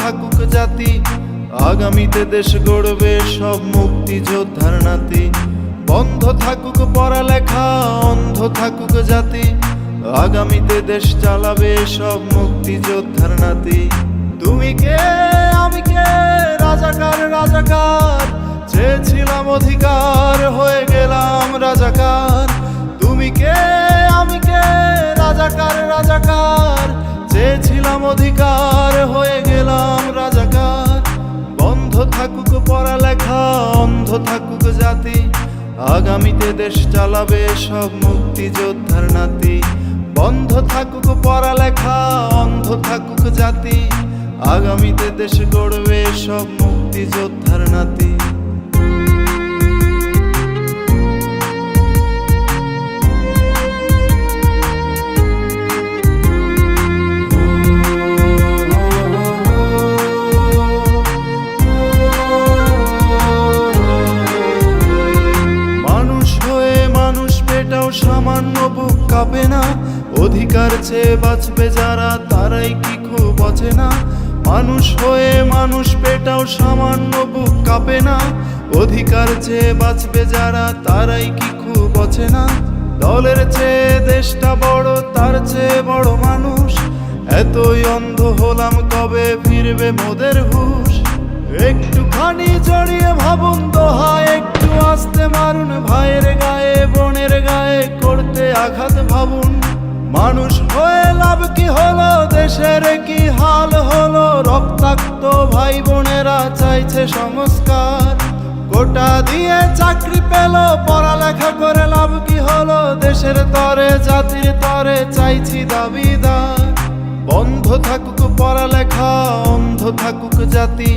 থাকুক জাতি, আগামীতে দেশ গড়বে সব মুক্তিযোদ্ধার নাতি। বন্ধ থাকুক পড়ালেখা, অন্ধ থাকুক জাতি, আগামীতে দেশ চালাবে সব মুক্তিযোদ্ধার নাতি। তুমি কে আমি কে, রাজাকার রাজাকার, চেয়েছিলাম অধিকার হয়ে গেলাম রাজাকার। তুমি কে আমি কে, রাজাকার রাজাকার, চেয়েছিলাম অধিকার হয়ে গেলাম রাজাকার। বন্ধ থাকুক পড়ালেখা, অন্ধ থাকুক জাতি, আগামীতে দেশ চালাবে সব মুক্তিযোদ্ধার নাতি। বন্ধ থাকুক পড়ালেখা, অন্ধ থাকুক জাতি, আগামীতে দেশ গড়বে সব মুক্তিযোদ্ধার নাতি। সামান্য বুক কাঁপে না, অধিকার চেয়ে বাঁচবে যারা তারাই কি খুব অচেনা। মানুষ হয়ে মানুষ পেটাও সামান্য বুক কাঁপে না, অধিকার চেয়ে বাঁচবে যারা তারাই কি খুব অচেনা। দলের চেয়ে দেশটা বড়, তার চেয়ে বড় মানুষ, এতই অন্ধ হলাম কবে ফিরবে মোদের হুঁশ। একটুখানি জড়িয়ে ভাবুন দোহায়, একটু আস্তে মারুন ভাইয়ের গায়ে বোনের গায়ে করতে আঘাত ভাবুন। মানুষ হয়ে লাভ কি হলো, দেশের কি হাল হলো, রক্তাক্ত ভাই বোনেরা চাইছে সংস্কার। কোটা দিয়ে চাকরি পেল, পড়ালেখা করে লাভ কি হলো, দেশের তরে জাতির তরে চাইছি দাবিদার। বন্ধ থাকুক পড়ালেখা, অন্ধ থাকুক জাতি,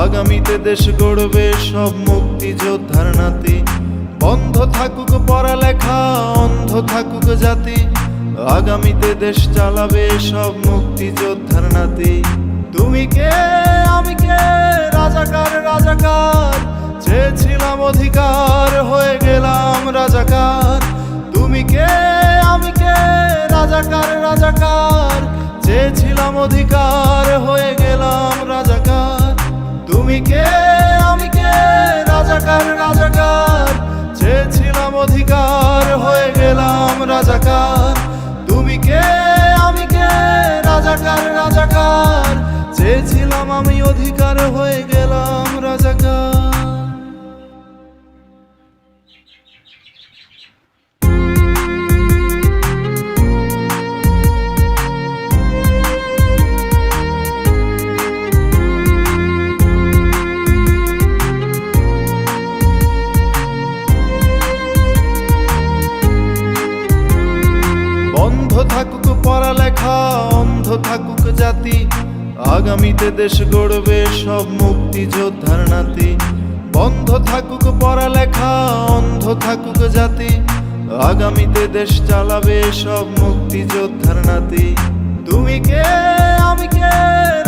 আগামীতে দেশ গড়বে সব মুক্তিযোদ্ধার নাতি। বন্ধ থাকুক পড়ালেখা, অন্ধ থাকুক জাতি, আগামীতে দেশ চালাবে সব মুক্তিযোদ্ধার নাতি। তুমি কে আমি কে, রাজাকার রাজাকার, চেয়েছিলাম অধিকার হয়ে গেলাম রাজাকার। তুমি কে আমি কে, রাজাকার রাজাকার, চেয়েছিলাম অধিকার হয়ে গেলাম রাজাকার। তুমি কে আমি কে, রাজাকার রাজাকার, চেয়েছিলাম অধিকার হয়ে গেলাম রাজাকার। তুমি কে আমি কে, রাজাকার রাজাকার, চেয়েছিলাম আমি অধিকার হয়ে গেলাম রাজাকার। বন্ধ থাকুক পড়ালেখা, অন্ধ থাকুক জাতি, আগামীতে দেশ গড়বে সব মুক্তিযোদ্ধার নাতি। বন্ধ থাকুক পড়ালেখা, অন্ধ থাকুক জাতি, আগামীতে দেশ চালাবে সব মুক্তিযোদ্ধার নাতি। তুমি কে আমি কে,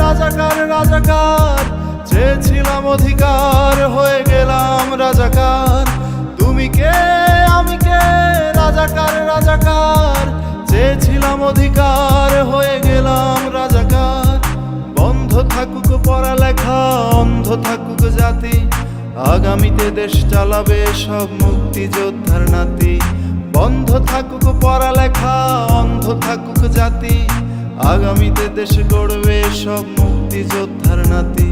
রাজাকার রাজাকার, চেয়েছিলাম অধিকার হয়ে গেলাম রাজাকার। তুমি কে আমি কে, রাজাকার রাজাকার, চেয়েছিলাম অধিকার হয়ে গেলাম রাজাকার। বন্ধ থাকুক পড়ালেখা, অন্ধ থাকুক জাতি, আগামীতে দেশ চালাবে সব মুক্তিযোদ্ধার নাতি। বন্ধ থাকুক পড়ালেখা, অন্ধ থাকুক জাতি, আগামীতে দেশ গড়বে সব মুক্তিযোদ্ধার নাতি।